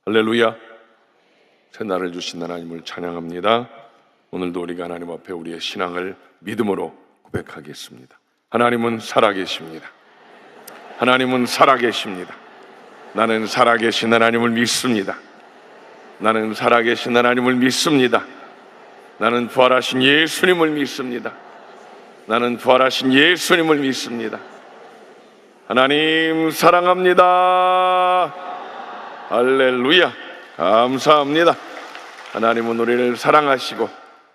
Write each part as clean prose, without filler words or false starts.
할렐루야. 새날을 주신 하나님을 찬양합니다. 오늘도 우리가 하나님 앞에 우리의 신앙을 믿음으로 고백하겠습니다. 하나님은 살아계십니다. 하나님은 살아계십니다. 나는 살아계신 하나님을 믿습니다. 나는 살아계신 하나님을 믿습니다. 나는 부활하신 예수님을 믿습니다. 나는 부활하신 예수님을 믿습니다. 하나님 사랑합니다. 할렐루야. 감사합니다. 하나님은 우리를 사랑하시고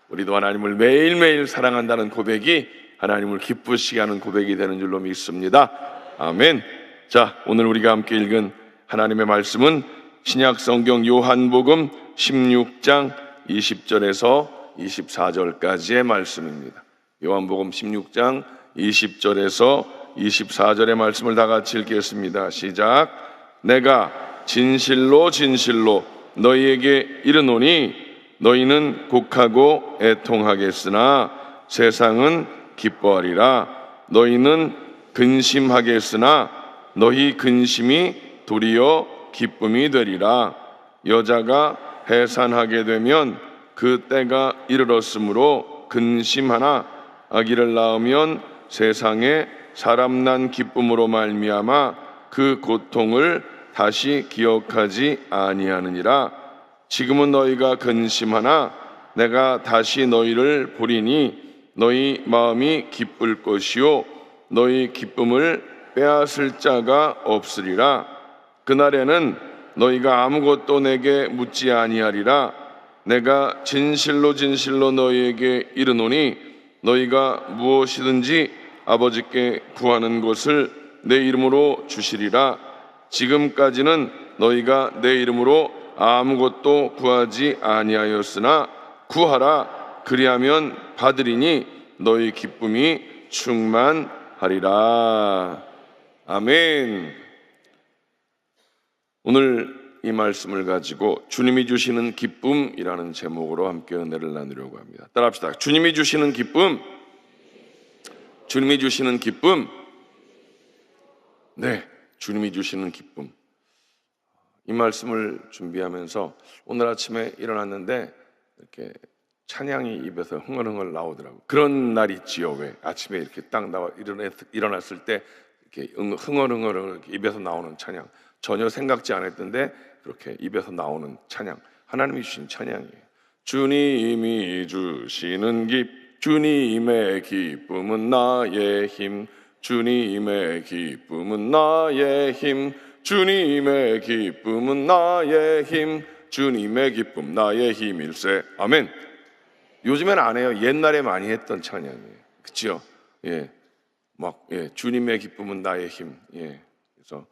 우리도 하나님을 매일매일 사랑한다는 고백이 하나님을 기쁘시게 하는 고백이 되는 줄로 믿습니다. 아멘. 자, 오늘 우리가 함께 읽은 하나님의 말씀은 신약성경 요한복음 16장 20절에서 24절까지의 말씀입니다. 요한복음 16장 20절에서 24절의 말씀을 다 같이 읽겠습니다. 시작. 내가 진실로 진실로 너희에게 이르노니 너희는 곡하고 애통하겠으나 세상은 기뻐하리라. 너희는 근심하겠으나 너희 근심이 도리어 기쁨이 되리라. 여자가 해산하게 되면 그 때가 이르렀으므로 근심하나 아기를 낳으면 세상에 사람 난 기쁨으로 말미암아 그 고통을 다시 기억하지 아니하느니라. 지금은 너희가 근심하나 내가 다시 너희를 보리니 너희 마음이 기쁠 것이요 너희 기쁨을 빼앗을 자가 없으리라. 그날에는 너희가 아무것도 내게 묻지 아니하리라. 내가 진실로 진실로 너희에게 이르노니 너희가 무엇이든지 아버지께 구하는 것을 내 이름으로 주시리라. 지금까지는 너희가 내 이름으로 아무것도 구하지 아니하였으나 구하라. 그리하면 받으리니 너희 기쁨이 충만하리라. 아멘. 오늘 이 말씀을 가지고 주님이 주시는 기쁨이라는 제목으로 함께 은혜를 나누려고 합니다. 따라합시다. 주님이 주시는 기쁨. 주님이 주시는 기쁨. 네, 주님이 주시는 기쁨. 이 말씀을 준비하면서 오늘 아침에 일어났는데 이렇게 찬양이 입에서 흥얼흥얼 나오더라고요. 그런 날 있지요. 왜 아침에 이렇게 딱 나와 일어났을 때 이렇게 흥얼흥얼 입에서 나오는 찬양. 전혀 생각지 않았던데 그렇게 입에서 나오는 찬양. 하나님이 주신 찬양이에요. 주님이 주시는 주님의 기쁨은 나의 힘. 주님의 기쁨은 나의 힘. 주님의 기쁨은 나의 힘. 주님의 기쁨 나의 힘일세. 아멘. 요즘엔 안 해요. 옛날에 많이 했던 찬양이에요. 그렇죠? 예, 주님의 기쁨은 나의 힘. 예, 그래서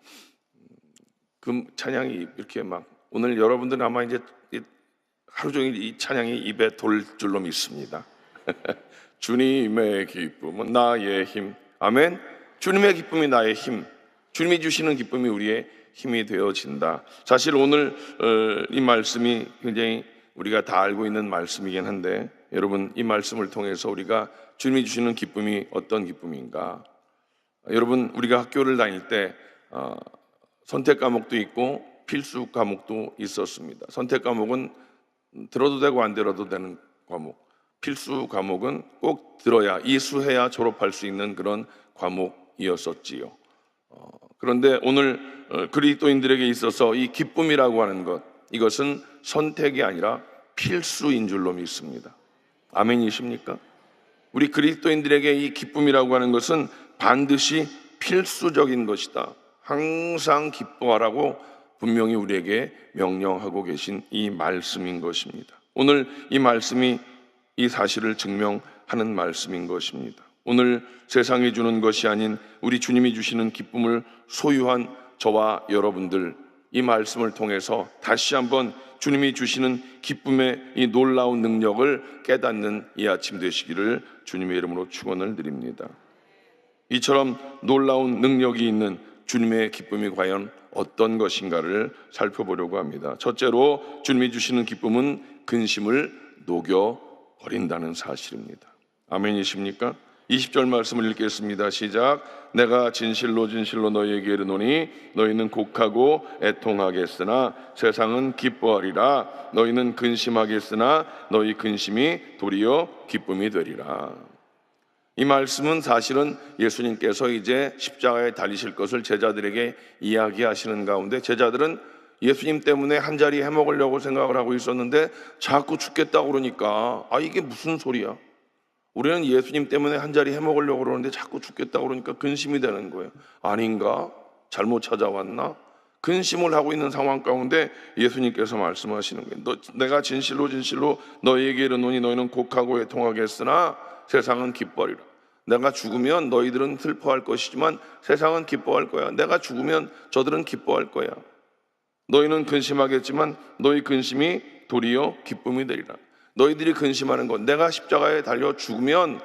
그 찬양이 이렇게 오늘 여러분들은 아마 이제 하루 종일 이 찬양이 입에 돌 줄로 믿습니다. 주님의 기쁨은 나의 힘. 아멘. 주님의 기쁨이 나의 힘. 주님이 주시는 기쁨이 우리의 힘이 되어진다. 사실 오늘 이 말씀이 굉장히 우리가 다 알고 있는 말씀이긴 한데 여러분, 이 말씀을 통해서 우리가 주님이 주시는 기쁨이 어떤 기쁨인가? 여러분, 우리가 학교를 다닐 때 선택 과목도 있고 필수 과목도 있었습니다. 선택 과목은 들어도 되고 안 들어도 되는 과목, 필수 과목은 꼭 들어야, 이수해야 졸업할 수 있는 그런 과목이었었지요. 그런데 오늘 그리스도인들에게 있어서 이 기쁨이라고 하는 것, 이것은 선택이 아니라 필수인 줄로 믿습니다. 아멘이십니까? 우리 그리스도인들에게 이 기쁨이라고 하는 것은 반드시 필수적인 것이다. 항상 기뻐하라고 분명히 우리에게 명령하고 계신 이 말씀인 것입니다. 오늘 이 말씀이 이 사실을 증명하는 말씀인 것입니다. 오늘 세상이 주는 것이 아닌 우리 주님이 주시는 기쁨을 소유한 저와 여러분들, 이 말씀을 통해서 다시 한번 주님이 주시는 기쁨의 이 놀라운 능력을 깨닫는 이 아침 되시기를 주님의 이름으로 축원을 드립니다. 이처럼 놀라운 능력이 있는 주님의 기쁨이 과연 어떤 것인가를 살펴보려고 합니다. 첫째로 주님이 주시는 기쁨은 근심을 녹여버린다는 사실입니다. 아멘이십니까? 20절 말씀을 읽겠습니다. 시작. 내가 진실로 진실로 너희에게 이르노니 너희는 곡하고 애통하겠으나 세상은 기뻐하리라. 너희는 근심하겠으나 너희 근심이 도리어 기쁨이 되리라. 이 말씀은 사실은 예수님께서 이제 십자가에 달리실 것을 제자들에게 이야기하시는 가운데, 제자들은 예수님 때문에 한 자리 해먹으려고 생각을 하고 있었는데 자꾸 죽겠다고 그러니까 이게 무슨 소리야? 우리는 예수님 때문에 한 자리 해먹으려고 그러는데 자꾸 죽겠다고 그러니까 근심이 되는 거예요. 아닌가? 잘못 찾아왔나? 근심을 하고 있는 상황 가운데 예수님께서 말씀하시는 거예요. 내가 진실로 진실로 너희에게 이르노니 너희는 곡하고 애통하겠으나 세상은 기뻐하리라. 내가 죽으면 너희들은 슬퍼할 것이지만 세상은 기뻐할 거야. 내가 죽으면 저들은 기뻐할 거야. 너희는 근심하겠지만 너희 근심이 도리어 기쁨이 되리라. 너희들이 근심하는 것, 내가 십자가에 달려 죽으면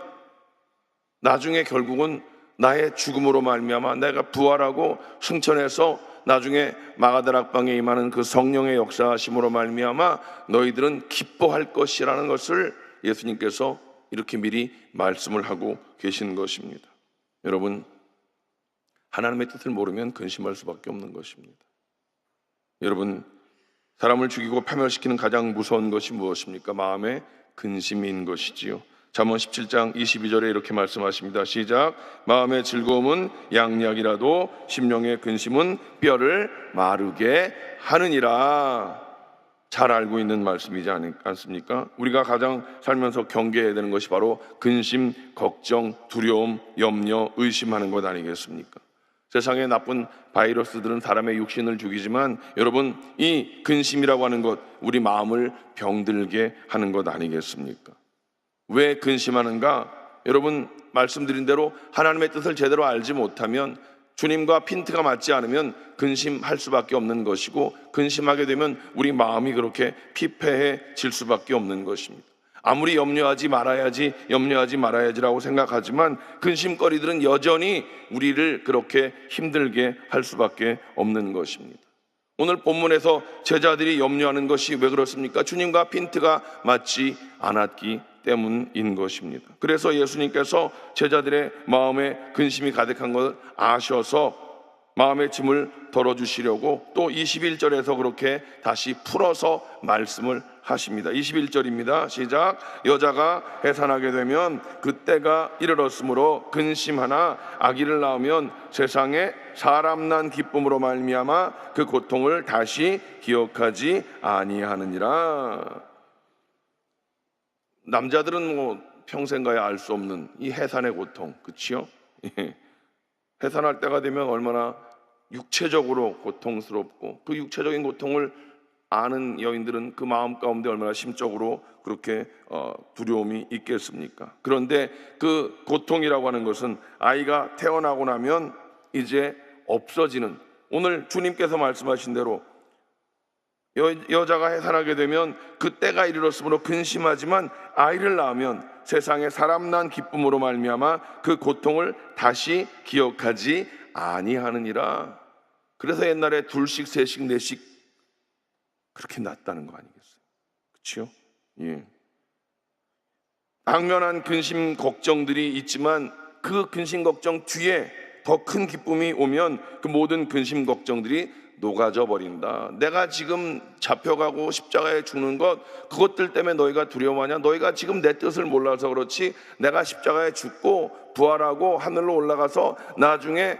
나중에 결국은 나의 죽음으로 말미암아 내가 부활하고 승천해서 나중에 마가다락방에 임하는 그 성령의 역사하심으로 말미암아 너희들은 기뻐할 것이라는 것을 예수님께서 이렇게 미리 말씀을 하고 계신 것입니다. 여러분, 하나님의 뜻을 모르면 근심할 수밖에 없는 것입니다. 여러분, 사람을 죽이고 파멸시키는 가장 무서운 것이 무엇입니까? 마음의 근심인 것이지요. 잠언 17장 22절에 이렇게 말씀하십니다. 시작. 마음의 즐거움은 양약이라도 심령의 근심은 뼈를 마르게 하느니라. 잘 알고 있는 말씀이지 않습니까? 우리가 가장 살면서 경계해야 되는 것이 바로 근심, 걱정, 두려움, 염려, 의심하는 것 아니겠습니까? 세상의 나쁜 바이러스들은 사람의 육신을 죽이지만 여러분, 이 근심이라고 하는 것, 우리 마음을 병들게 하는 것 아니겠습니까? 왜 근심하는가? 여러분, 말씀드린 대로 하나님의 뜻을 제대로 알지 못하면, 주님과 핀트가 맞지 않으면 근심할 수밖에 없는 것이고, 근심하게 되면 우리 마음이 그렇게 피폐해질 수밖에 없는 것입니다. 아무리 염려하지 말아야지라고 생각하지만 근심거리들은 여전히 우리를 그렇게 힘들게 할 수밖에 없는 것입니다. 오늘 본문에서 제자들이 염려하는 것이 왜 그렇습니까? 주님과 핀트가 맞지 않았기 때문인 것입니다. 그래서 예수님께서 제자들의 마음에 근심이 가득한 것을 아셔서 마음의 짐을 덜어주시려고 또 21절에서 그렇게 다시 풀어서 말씀을 하십니다. 21절입니다. 시작. 여자가 해산하게 되면 그때가 이르렀으므로 근심하나 아기를 낳으면 세상에 사람 난 기쁨으로 말미암아 그 고통을 다시 기억하지 아니하느니라. 남자들은 평생 가야 알 수 없는 이 해산의 고통, 그치요? 해산할 때가 되면 얼마나 육체적으로 고통스럽고, 그 육체적인 고통을 아는 여인들은 그 마음 가운데 얼마나 심적으로 그렇게 두려움이 있겠습니까? 그런데 그 고통이라고 하는 것은 아이가 태어나고 나면 이제 없어지는, 오늘 주님께서 말씀하신 대로 여자가 해산하게 되면 그때가 이르렀으므로 근심하지만 아이를 낳으면 세상에 사람 난 기쁨으로 말미암아 그 고통을 다시 기억하지 아니하느니라. 그래서 옛날에 둘씩 셋씩 넷씩 그렇게 낳았다는 거 아니겠어요? 그렇죠? 예. 당면한 근심 걱정들이 있지만 그 근심 걱정 뒤에 더 큰 기쁨이 오면 그 모든 근심 걱정들이 녹아져 버린다. 내가 지금 잡혀가고 십자가에 죽는 것, 그것들 때문에 너희가 두려워하냐? 너희가 지금 내 뜻을 몰라서 그렇지, 내가 십자가에 죽고 부활하고 하늘로 올라가서 나중에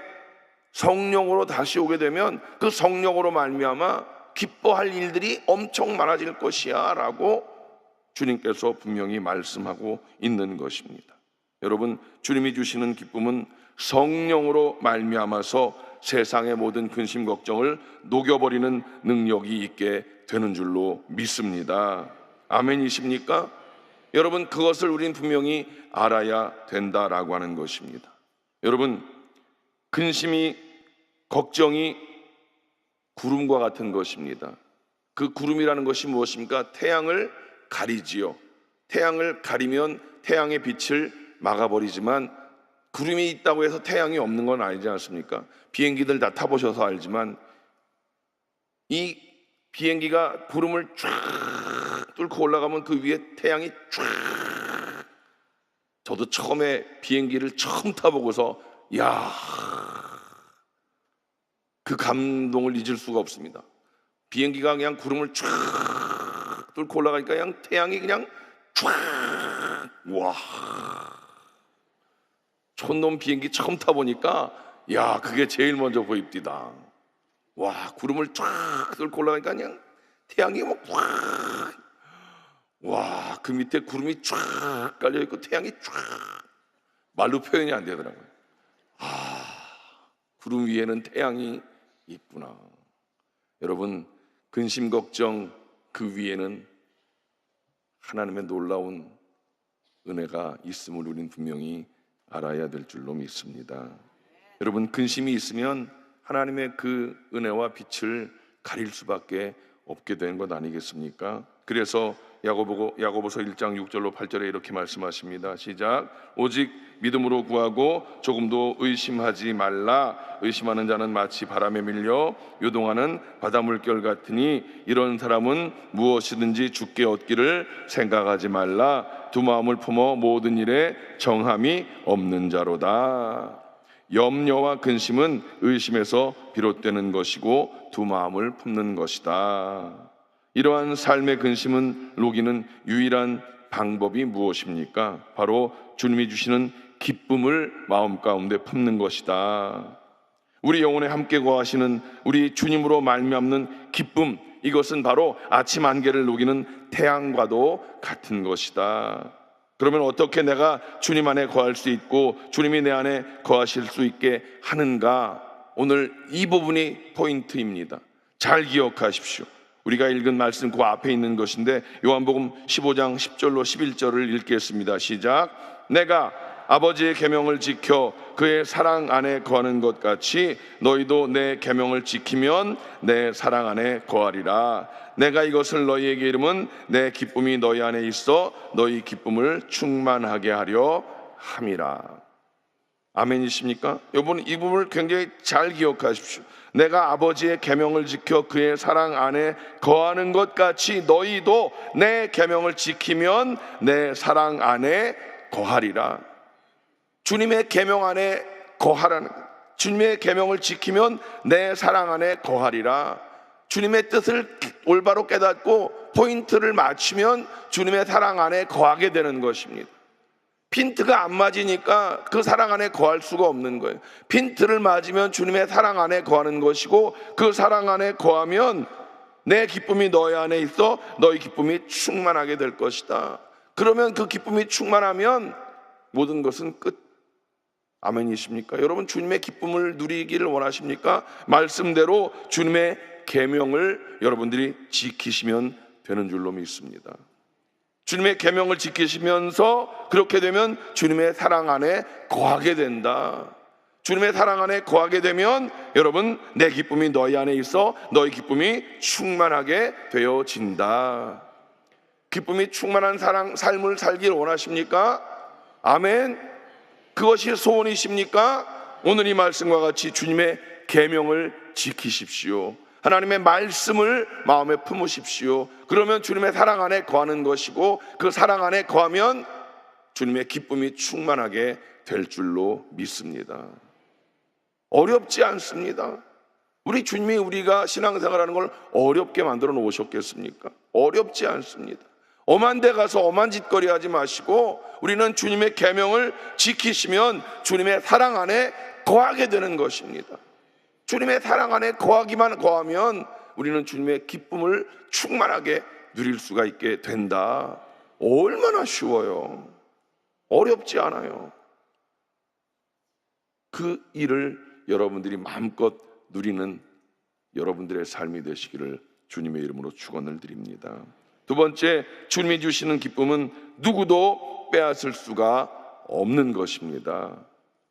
성령으로 다시 오게 되면 그 성령으로 말미암아 기뻐할 일들이 엄청 많아질 것이야 라고 주님께서 분명히 말씀하고 있는 것입니다. 여러분, 주님이 주시는 기쁨은 성령으로 말미암아서 세상의 모든 근심 걱정을 녹여버리는 능력이 있게 되는 줄로 믿습니다. 아멘이십니까? 여러분, 그것을 우린 분명히 알아야 된다라고 하는 것입니다. 여러분, 근심이, 걱정이 구름과 같은 것입니다. 그 구름이라는 것이 무엇입니까? 태양을 가리지요. 태양을 가리면 태양의 빛을 막아버리지만 구름이 있다고 해서 태양이 없는 건 아니지 않습니까? 비행기들 다 타보셔서 알지만 이 비행기가 구름을 쫙 뚫고 올라가면 그 위에 태양이 쫙 저도 처음에 비행기를 처음 타보고서 야, 그 감동을 잊을 수가 없습니다. 비행기가 그냥 구름을 쫙 뚫고 올라가니까 그냥 태양이 그냥 쫙, 와, 촌놈 비행기 처음 타보니까 야, 그게 제일 먼저 보입디다. 와, 구름을 쫙 뚫고 올라가니까 그냥 태양이 막 쫙, 와, 그 밑에 구름이 쫙 깔려있고 태양이 쫙, 말로 표현이 안 되더라고요. 구름 위에는 태양이 있구나. 여러분, 근심 걱정 그 위에는 하나님의 놀라운 은혜가 있음을 우리는 분명히 알아야 될 줄로 믿습니다. 여러분, 근심이 있으면 하나님의 그 은혜와 빛을 가릴 수밖에 없게 된 것 아니겠습니까? 그래서 야고보서 1장 6절로 8절에 이렇게 말씀하십니다. 시작. 오직 믿음으로 구하고 조금도 의심하지 말라. 의심하는 자는 마치 바람에 밀려 요동하는 바닷물결 같으니 이런 사람은 무엇이든지 주께 얻기를 생각하지 말라. 두 마음을 품어 모든 일에 정함이 없는 자로다. 염려와 근심은 의심에서 비롯되는 것이고 두 마음을 품는 것이다. 이러한 삶의 근심은 녹이는 유일한 방법이 무엇입니까? 바로 주님이 주시는 기쁨을 마음 가운데 품는 것이다. 우리 영혼에 함께 거하시는 우리 주님으로 말미암는 기쁨, 이것은 바로 아침 안개를 녹이는 태양과도 같은 것이다. 그러면 어떻게 내가 주님 안에 거할 수 있고 주님이 내 안에 거하실 수 있게 하는가? 오늘 이 부분이 포인트입니다. 잘 기억하십시오. 우리가 읽은 말씀 그 앞에 있는 것인데 요한복음 15장 10절로 11절을 읽겠습니다. 시작. 내가 아버지의 계명을 지켜 그의 사랑 안에 거하는 것 같이 너희도 내 계명을 지키면 내 사랑 안에 거하리라. 내가 이것을 너희에게 이름은 내 기쁨이 너희 안에 있어 너희 기쁨을 충만하게 하려 함이라. 아멘이십니까? 여러분, 이 부분을 굉장히 잘 기억하십시오. 내가 아버지의 계명을 지켜 그의 사랑 안에 거하는 것 같이 너희도 내 계명을 지키면 내 사랑 안에 거하리라. 주님의 계명 안에 거하라는 것. 주님의 계명을 지키면 내 사랑 안에 거하리라. 주님의 뜻을 올바로 깨닫고 포인트를 맞추면 주님의 사랑 안에 거하게 되는 것입니다. 핀트가 안 맞으니까 그 사랑 안에 거할 수가 없는 거예요. 핀트를 맞으면 주님의 사랑 안에 거하는 것이고 그 사랑 안에 거하면 내 기쁨이 너희 안에 있어 너희 기쁨이 충만하게 될 것이다. 그러면 그 기쁨이 충만하면 모든 것은 끝. 아멘이십니까? 여러분, 주님의 기쁨을 누리기를 원하십니까? 말씀대로 주님의 계명을 여러분들이 지키시면 되는 줄로 믿습니다. 주님의 계명을 지키시면서 그렇게 되면 주님의 사랑 안에 거하게 된다. 주님의 사랑 안에 거하게 되면 여러분, 내 기쁨이 너희 안에 있어 너희 기쁨이 충만하게 되어진다. 기쁨이 충만한 삶을 살길 원하십니까? 아멘. 그것이 소원이십니까? 오늘 이 말씀과 같이 주님의 계명을 지키십시오. 하나님의 말씀을 마음에 품으십시오. 그러면 주님의 사랑 안에 거하는 것이고 그 사랑 안에 거하면 주님의 기쁨이 충만하게 될 줄로 믿습니다. 어렵지 않습니다. 우리 주님이 우리가 신앙생활하는 걸 어렵게 만들어 놓으셨겠습니까? 어렵지 않습니다. 엄한 데 가서 엄한 짓거리 하지 마시고 우리는 주님의 계명을 지키시면 주님의 사랑 안에 거하게 되는 것입니다. 주님의 사랑 안에 거하면 우리는 주님의 기쁨을 충만하게 누릴 수가 있게 된다. 얼마나 쉬워요. 어렵지 않아요. 그 일을 여러분들이 마음껏 누리는 여러분들의 삶이 되시기를 주님의 이름으로 축원을 드립니다. 두 번째, 주님이 주시는 기쁨은 누구도 빼앗을 수가 없는 것입니다.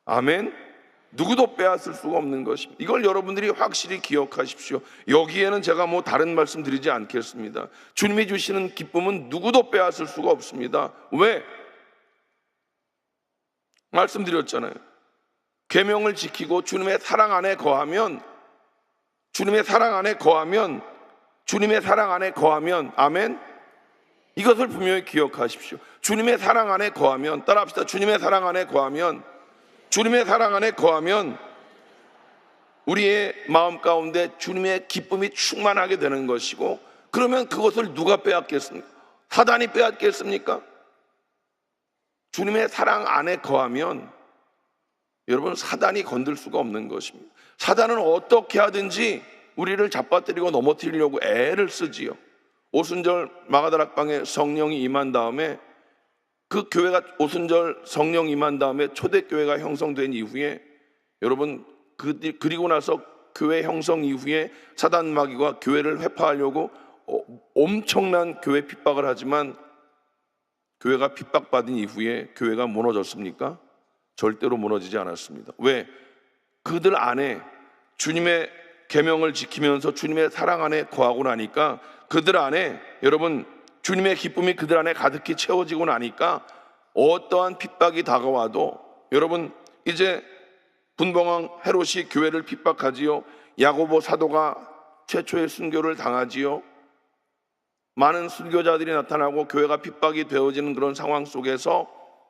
아멘. 누구도 빼앗을 수가 없는 것입니다. 이걸 여러분들이 확실히 기억하십시오. 여기에는 제가 다른 말씀 드리지 않겠습니다. 주님이 주시는 기쁨은 누구도 빼앗을 수가 없습니다. 왜? 말씀드렸잖아요. 계명을 지키고 주님의 사랑 안에 거하면 아멘. 이것을 분명히 기억하십시오. 주님의 사랑 안에 거하면, 따라합시다. 주님의 사랑 안에 거하면, 주님의 사랑 안에 거하면 우리의 마음 가운데 주님의 기쁨이 충만하게 되는 것이고, 그러면 그것을 누가 빼앗겠습니까? 사단이 빼앗겠습니까? 주님의 사랑 안에 거하면 여러분, 사단이 건들 수가 없는 것입니다. 사단은 어떻게 하든지 우리를 잡아뜨리고 넘어뜨리려고 애를 쓰지요. 오순절 마가다락방에 성령이 임한 다음에, 그 교회가 오순절 성령 임한 다음에 초대교회가 형성된 이후에, 여러분, 그리고 나서 교회 형성 이후에 사단 마귀가 교회를 회파하려고 엄청난 교회 핍박을 하지만, 교회가 핍박받은 이후에 교회가 무너졌습니까? 절대로 무너지지 않았습니다. 왜? 그들 안에 주님의 계명을 지키면서 주님의 사랑 안에 거하고 나니까, 그들 안에 여러분 주님의 기쁨이 그들 안에 가득히 채워지고 나니까 어떠한 핍박이 다가와도, 여러분 이제 분봉왕 헤롯이 교회를 핍박하지요. 야고보 사도가 최초의 순교를 당하지요. 많은 순교자들이 나타나고 교회가 핍박이 되어지는 그런 상황 속에서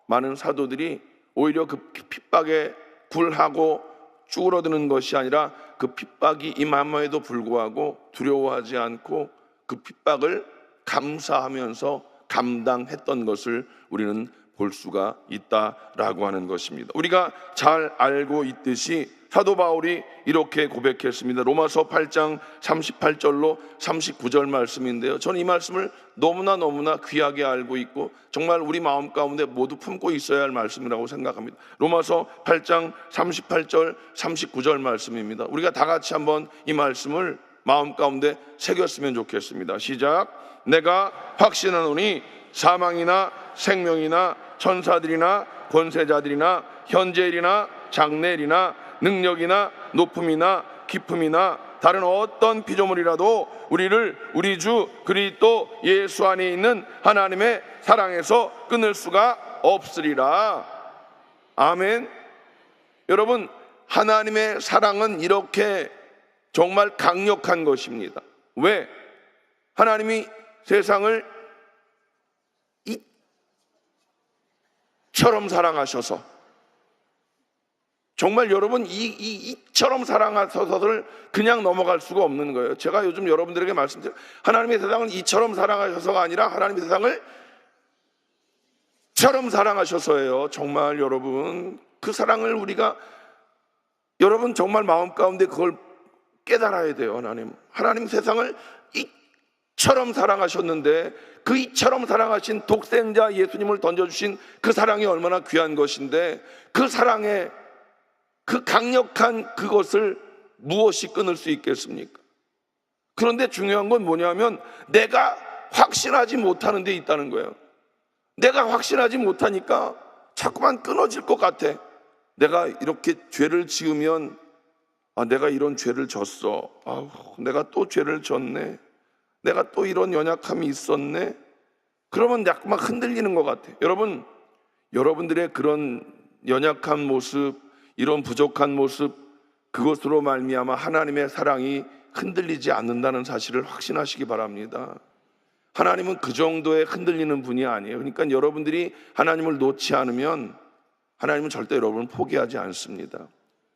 많은 사도들이 오히려 그 핍박에 굴하고 쭈그러드는 것이 아니라, 그 핍박이 임함에도 불구하고 두려워하지 않고 그 핍박을 감사하면서 감당했던 것을 우리는 볼 수가 있다라고 하는 것입니다. 우리가 잘 알고 있듯이 사도 바울이 이렇게 고백했습니다. 로마서 8장 38절로 39절 말씀인데요, 저는 이 말씀을 너무나 귀하게 알고 있고 정말 우리 마음 가운데 모두 품고 있어야 할 말씀이라고 생각합니다. 로마서 8장 38절 39절 말씀입니다. 우리가 다 같이 한번 이 말씀을 마음 가운데 새겼으면 좋겠습니다. 시작. 내가 확신하노니 사망이나 생명이나 천사들이나 권세자들이나 현재일이나 장래일이나 능력이나 높음이나 깊음이나 다른 어떤 피조물이라도 우리를 우리 주 그리스도 예수 안에 있는 하나님의 사랑에서 끊을 수가 없으리라. 아멘. 여러분, 하나님의 사랑은 이렇게 정말 강력한 것입니다. 왜? 하나님이 세상을 이처럼 사랑하셔서, 정말 여러분 이처럼 사랑하셔서를 그냥 넘어갈 수가 없는 거예요. 제가 요즘 여러분들에게 말씀드려요. 하나님의 세상은 이처럼 사랑하셔서가 아니라 하나님의 세상을 이처럼 사랑하셔서예요. 정말 여러분, 그 사랑을 우리가, 여러분 정말 마음 가운데 그걸 깨달아야 돼요. 하나님 세상을 이처럼 사랑하셨는데, 그 이처럼 사랑하신 독생자 예수님을 던져주신 그 사랑이 얼마나 귀한 것인데, 그 사랑에 그 강력한 그것을 무엇이 끊을 수 있겠습니까? 그런데 중요한 건 뭐냐면, 내가 확신하지 못하는 데 있다는 거예요. 내가 확신하지 못하니까 자꾸만 끊어질 것 같아. 내가 이렇게 죄를 지으면, 내가 이런 죄를 졌어. 내가 또 죄를 졌네. 내가 또 이런 연약함이 있었네. 그러면 자꾸만 흔들리는 것 같아. 여러분, 여러분들의 그런 연약한 모습, 이런 부족한 모습, 그것으로 말미암아 하나님의 사랑이 흔들리지 않는다는 사실을 확신하시기 바랍니다. 하나님은 그 정도의 흔들리는 분이 아니에요. 그러니까 여러분들이 하나님을 놓지 않으면 하나님은 절대 여러분을 포기하지 않습니다.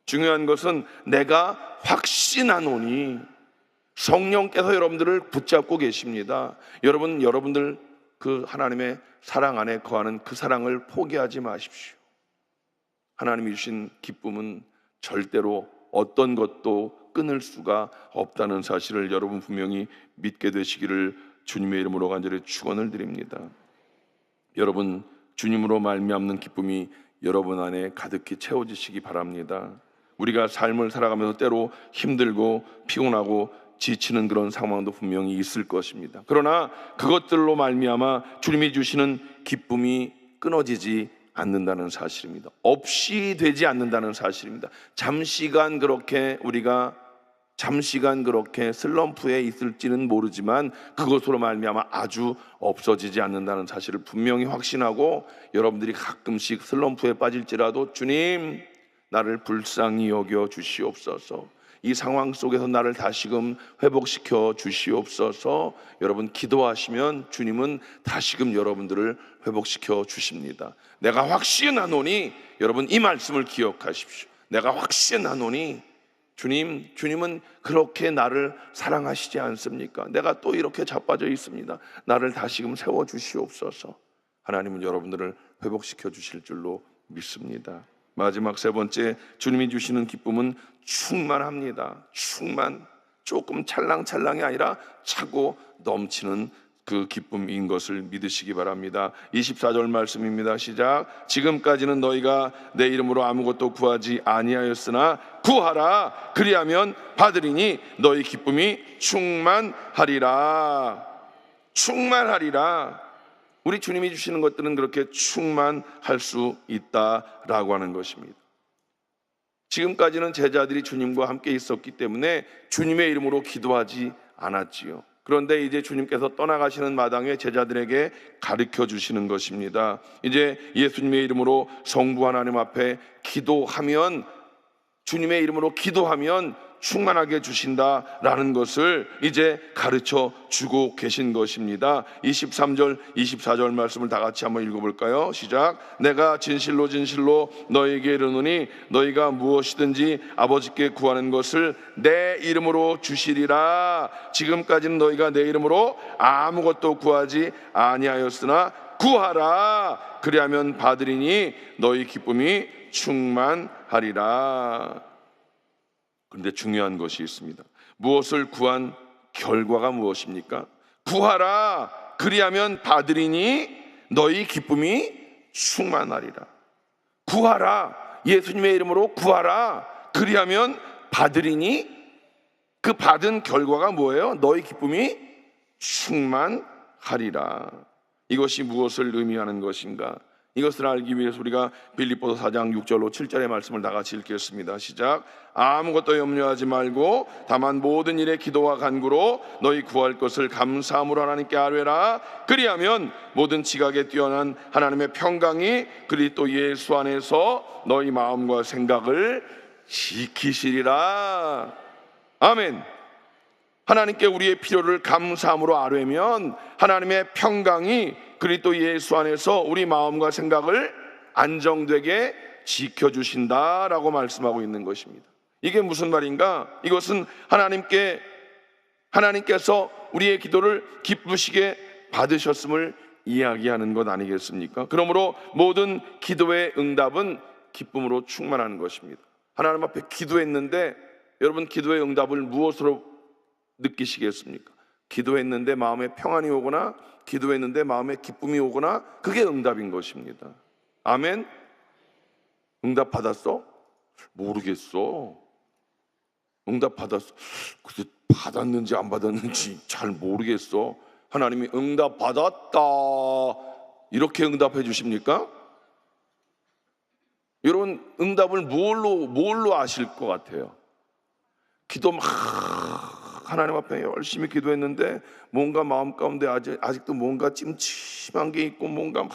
중요한 것은 내가 확신하노니, 성령께서 여러분들을 붙잡고 계십니다. 여러분들 그 하나님의 사랑 안에 거하는 그 사랑을 포기하지 마십시오. 하나님이 주신 기쁨은 절대로 어떤 것도 끊을 수가 없다는 사실을 여러분 분명히 믿게 되시기를 주님의 이름으로 간절히 축원을 드립니다. 여러분, 주님으로 말미암는 기쁨이 여러분 안에 가득히 채워지시기 바랍니다. 우리가 삶을 살아가면서 때로 힘들고 피곤하고 지치는 그런 상황도 분명히 있을 것입니다. 그러나 그것들로 말미암아 주님이 주시는 기쁨이 끊어지지 않는다는 사실입니다. 없이 되지 않는다는 사실입니다. 잠시간 그렇게 슬럼프에 있을지는 모르지만 그것으로 말미암아 아주 없어지지 않는다는 사실을 분명히 확신하고, 여러분들이 가끔씩 슬럼프에 빠질지라도 주님, 나를 불쌍히 여겨 주시옵소서. 이 상황 속에서 나를 다시금 회복시켜 주시옵소서. 여러분 기도하시면 주님은 다시금 여러분들을 회복시켜 주십니다. 내가 확신하노니, 여러분 이 말씀을 기억하십시오. 내가 확신하노니, 주님은 그렇게 나를 사랑하시지 않습니까? 내가 또 이렇게 자빠져 있습니다. 나를 다시금 세워 주시옵소서. 하나님은 여러분들을 회복시켜 주실 줄로 믿습니다. 마지막 세 번째, 주님이 주시는 기쁨은 충만합니다. 충만, 조금 찰랑찰랑이 아니라 차고 넘치는 그 기쁨인 것을 믿으시기 바랍니다. 24절 말씀입니다. 시작. 지금까지는 너희가 내 이름으로 아무것도 구하지 아니하였으나 구하라, 그리하면 받으리니 너희 기쁨이 충만하리라. 충만하리라. 우리 주님이 주시는 것들은 그렇게 충만할 수 있다라고 하는 것입니다. 지금까지는 제자들이 주님과 함께 있었기 때문에 주님의 이름으로 기도하지 않았지요. 그런데 이제 주님께서 떠나가시는 마당에 제자들에게 가르쳐 주시는 것입니다. 이제 예수님의 이름으로 성부 하나님 앞에 기도하면, 주님의 이름으로 기도하면 충만하게 주신다라는 것을 이제 가르쳐 주고 계신 것입니다. 23절, 24절 말씀을 다 같이 한번 읽어볼까요? 시작. 내가 진실로 진실로 너희에게 이르노니 너희가 무엇이든지 아버지께 구하는 것을 내 이름으로 주시리라. 지금까지는 너희가 내 이름으로 아무것도 구하지 아니하였으나 구하라, 그리하면 받으리니 너희 기쁨이 충만하리라. 그런데 중요한 것이 있습니다. 무엇을 구한 결과가 무엇입니까? 구하라, 그리하면 받으리니 너희 기쁨이 충만하리라. 구하라, 예수님의 이름으로 구하라, 그리하면 받으리니, 그 받은 결과가 뭐예요? 너희 기쁨이 충만하리라. 이것이 무엇을 의미하는 것인가? 이것을 알기 위해서 우리가 빌립보서 4장 6절로 7절의 말씀을 다 같이 읽겠습니다. 시작. 아무것도 염려하지 말고 다만 모든 일에 기도와 간구로 너희 구할 것을 감사함으로 하나님께 아뢰라. 그리하면 모든 지각에 뛰어난 하나님의 평강이 그리스도 예수 안에서 너희 마음과 생각을 지키시리라. 아멘. 하나님께 우리의 필요를 감사함으로 아뢰면 하나님의 평강이 그리스도 예수 안에서 우리 마음과 생각을 안정되게 지켜주신다라고 말씀하고 있는 것입니다. 이게 무슨 말인가? 이것은 하나님께서 우리의 기도를 기쁘시게 받으셨음을 이야기하는 것 아니겠습니까? 그러므로 모든 기도의 응답은 기쁨으로 충만하는 것입니다. 하나님 앞에 기도했는데, 여러분 기도의 응답을 무엇으로 느끼시겠습니까? 기도했는데 마음에 평안이 오거나, 기도했는데 마음에 기쁨이 오거나, 그게 응답인 것입니다. 아멘. 응답 받았어? 모르겠어. 응답 받았어. 근데 받았는지 안 받았는지 잘 모르겠어. 하나님이 응답 받았다 이렇게 응답해 주십니까? 여러분 응답을 뭘로 아실 것 같아요? 기도 막 하나님 앞에 열심히 기도했는데 뭔가 마음 가운데 아직도 뭔가 찜찜한 게 있고, 뭔가 막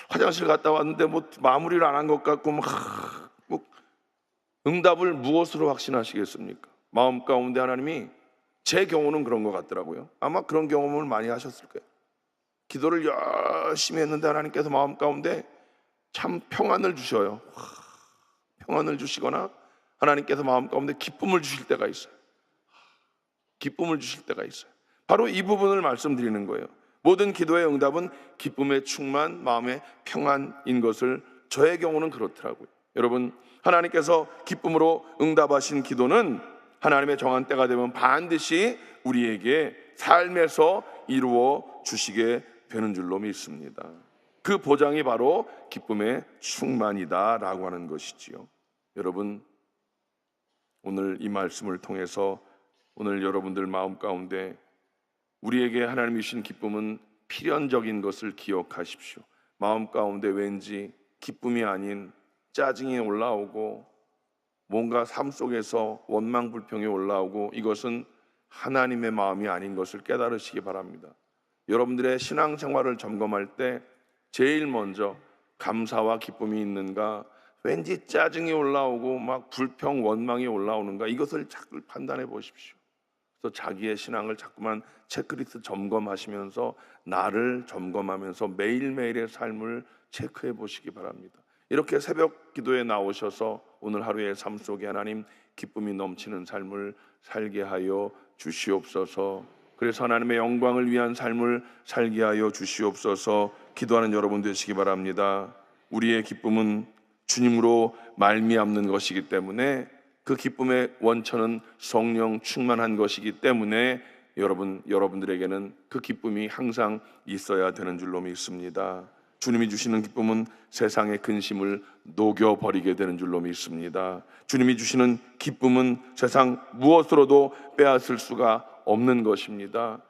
화장실 갔다 왔는데 뭐 마무리를 안 한 것 같고, 뭐 응답을 무엇으로 확신하시겠습니까? 마음 가운데 하나님이, 제 경우는 그런 것 같더라고요. 아마 그런 경험을 많이 하셨을 거예요. 기도를 열심히 했는데 하나님께서 마음 가운데 참 평안을 주셔요. 평안을 주시거나 하나님께서 마음 가운데 기쁨을 주실 때가 있어요. 기쁨을 주실 때가 있어요. 바로 이 부분을 말씀드리는 거예요. 모든 기도의 응답은 기쁨의 충만, 마음의 평안인 것을, 저의 경우는 그렇더라고요. 여러분, 하나님께서 기쁨으로 응답하신 기도는 하나님의 정한 때가 되면 반드시 우리에게 삶에서 이루어 주시게 되는 줄로 믿습니다. 그 보장이 바로 기쁨의 충만이다라고 하는 것이지요. 여러분, 오늘 이 말씀을 통해서 오늘 여러분들 마음 가운데 우리에게 하나님이 주신 기쁨은 필연적인 것을 기억하십시오. 마음 가운데 왠지 기쁨이 아닌 짜증이 올라오고, 뭔가 삶 속에서 원망 불평이 올라오고, 이것은 하나님의 마음이 아닌 것을 깨달으시기 바랍니다. 여러분들의 신앙생활을 점검할 때 제일 먼저 감사와 기쁨이 있는가, 왠지 짜증이 올라오고 막 불평, 원망이 올라오는가, 이것을 자꾸 판단해 보십시오. 그래서 자기의 신앙을 자꾸만 체크리스트 점검하시면서 나를 점검하면서 매일매일의 삶을 체크해 보시기 바랍니다. 이렇게 새벽 기도에 나오셔서 오늘 하루의 삶 속에 하나님 기쁨이 넘치는 삶을 살게 하여 주시옵소서. 그래서 하나님의 영광을 위한 삶을 살게 하여 주시옵소서. 기도하는 여러분 되시기 바랍니다. 우리의 기쁨은 주님으로 말미암는 것이기 때문에, 그 기쁨의 원천은 성령 충만한 것이기 때문에 여러분들에게는 그 기쁨이 항상 있어야 되는 줄로 믿습니다. 주님이 주시는 기쁨은 세상의 근심을 녹여버리게 되는 줄로 믿습니다. 주님이 주시는 기쁨은 세상 무엇으로도 빼앗을 수가 없는 것입니다.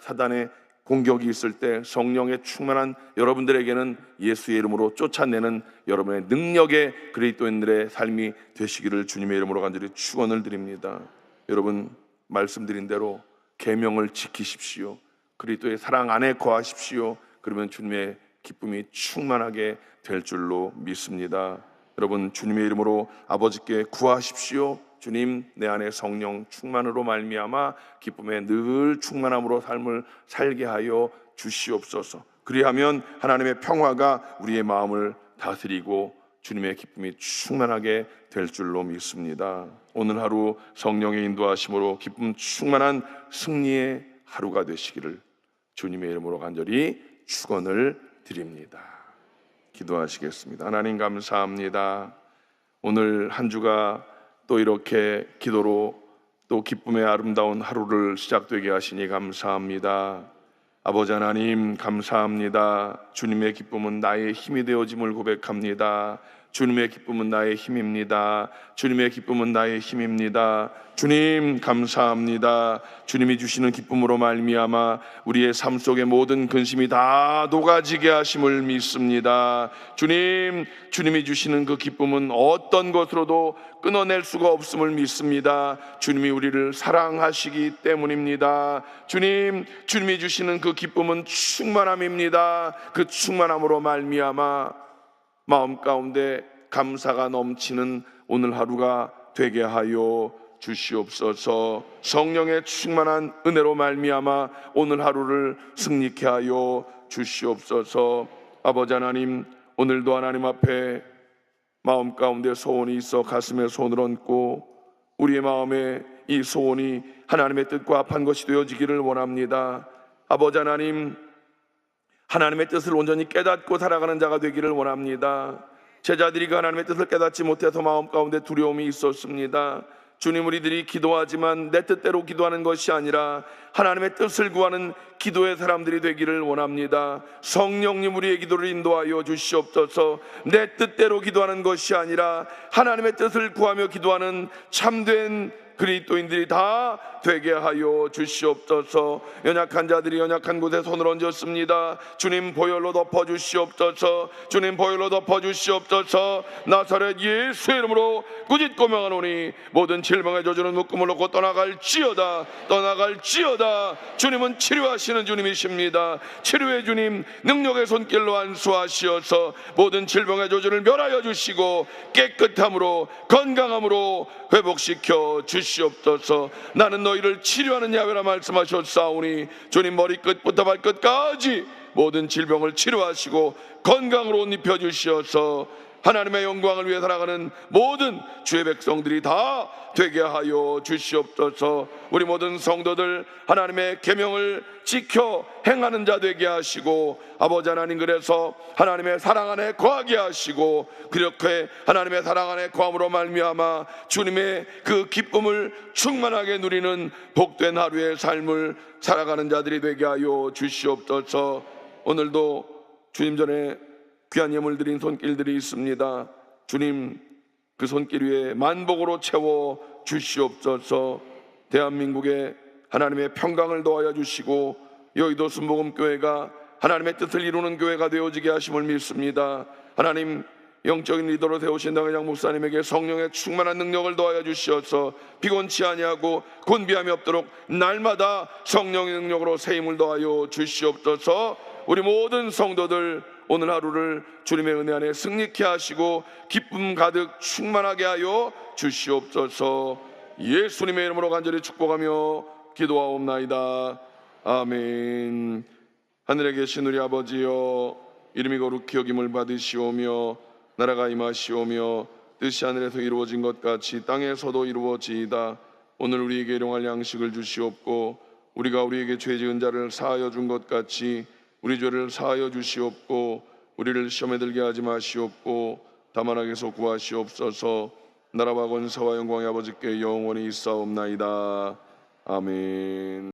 사단의 공격이 있을 때 성령의 충만한 여러분들에게는 예수의 이름으로 쫓아내는 여러분의 능력의 그리스도인들의 삶이 되시기를 주님의 이름으로 간절히 축원을 드립니다. 여러분, 말씀드린 대로 계명을 지키십시오. 그리스도의 사랑 안에 거하십시오. 그러면 주님의 기쁨이 충만하게 될 줄로 믿습니다. 여러분, 주님의 이름으로 아버지께 구하십시오. 주님, 내 안에 성령 충만으로 말미암아 기쁨에 늘 충만함으로 삶을 살게 하여 주시옵소서. 그리하면 하나님의 평화가 우리의 마음을 다스리고 주님의 기쁨이 충만하게 될 줄로 믿습니다. 오늘 하루 성령의 인도하심으로 기쁨 충만한 승리의 하루가 되시기를 주님의 이름으로 간절히 축원을 드립니다. 기도하시겠습니다. 하나님, 감사합니다. 오늘 한 주가 또 이렇게 기도로 또 기쁨의 아름다운 하루를 시작되게 하시니 감사합니다. 아버지 하나님, 감사합니다. 주님의 기쁨은 나의 힘이 되어짐을 고백합니다. 주님의 기쁨은 나의 힘입니다. 주님의 기쁨은 나의 힘입니다. 주님, 감사합니다. 주님이 주시는 기쁨으로 말미암아 우리의 삶 속의 모든 근심이 다 녹아지게 하심을 믿습니다. 주님이 주시는 그 기쁨은 어떤 것으로도 끊어낼 수가 없음을 믿습니다. 주님이 우리를 사랑하시기 때문입니다. 주님이 주시는 그 기쁨은 충만함입니다. 그 충만함으로 말미암아 마음 가운데 감사가 넘치는 오늘 하루가 되게 하여 주시옵소서. 성령의 충만한 은혜로 말미암아 오늘 하루를 승리케 하여 주시옵소서. 아버지 하나님, 오늘도 하나님 앞에 마음 가운데 소원이 있어 가슴에 손을 얹고 우리의 마음에 이 소원이 하나님의 뜻과 합한 것이 되어지기를 원합니다. 아버지 하나님, 하나님의 뜻을 온전히 깨닫고 살아가는 자가 되기를 원합니다. 제자들이 그 하나님의 뜻을 깨닫지 못해서 마음 가운데 두려움이 있었습니다. 주님, 우리들이 기도하지만 내 뜻대로 기도하는 것이 아니라 하나님의 뜻을 구하는 기도의 사람들이 되기를 원합니다. 성령님, 우리의 기도를 인도하여 주시옵소서. 내 뜻대로 기도하는 것이 아니라 하나님의 뜻을 구하며 기도하는 참된 그리스도인들이 다 되게 하여 주시옵소서. 연약한 자들이 연약한 곳에 손을 얹었습니다. 주님, 보혈로 덮어주시옵소서. 주님, 보혈로 덮어주시옵소서. 나사렛 예수의 이름으로 꾸짖고 명하노니 모든 질병의 저주는 묶음을 놓고 떠나갈지어다. 주님은 치료하시는 주님이십니다. 치료의 주님, 능력의 손길로 안수하시어서 모든 질병의 저주를 멸하여 주시고 깨끗함으로 건강함으로 회복시켜 주시옵소서. 나는 너희를 치료하는 야훼라 말씀하셨사오니 주님, 머리끝부터 발끝까지 모든 질병을 치료하시고 건강으로 옷 입혀주시어서 하나님의 영광을 위해 살아가는 모든 주의 백성들이 다 되게 하여 주시옵소서. 우리 모든 성도들 하나님의 계명을 지켜 행하는 자 되게 하시고 아버지 하나님, 그래서 하나님의 사랑 안에 거하게 하시고 그렇게 하나님의 사랑 안에 거함으로 말미암아 주님의 그 기쁨을 충만하게 누리는 복된 하루의 삶을 살아가는 자들이 되게 하여 주시옵소서. 오늘도 주님 전에 귀한 예물 드린 손길들이 있습니다. 주님, 그 손길 위에 만복으로 채워 주시옵소서. 대한민국에 하나님의 평강을 도하여 주시고 여의도 순복음교회가 하나님의 뜻을 이루는 교회가 되어지게 하심을 믿습니다. 하나님, 영적인 리더로 세우신 당회장 목사님에게 성령의 충만한 능력을 더하여 주시어서 피곤치 아니하고 곤비함이 없도록 날마다 성령의 능력으로 새 힘을 더하여 주시옵소서. 우리 모든 성도들 오늘 하루를 주님의 은혜 안에 승리케 하시고 기쁨 가득 충만하게 하여 주시옵소서. 예수님의 이름으로 간절히 축복하며 기도하옵나이다. 아멘. 하늘에 계신 우리 아버지여, 이름이 거룩히 여김을 받으시오며 나라가 임하시오며 뜻이 하늘에서 이루어진 것 같이 땅에서도 이루어지이다. 오늘 우리에게 일용할 양식을 주시옵고 우리가 우리에게 죄 지은 자를 사하여 준 것 같이 우리 죄를 사하여 주시옵고 우리를 시험에 들게 하지 마시옵고 다만 악에서 구하시옵소서. 나라와 권세와 영광의 아버지께 영원히 있사옵나이다. 아멘.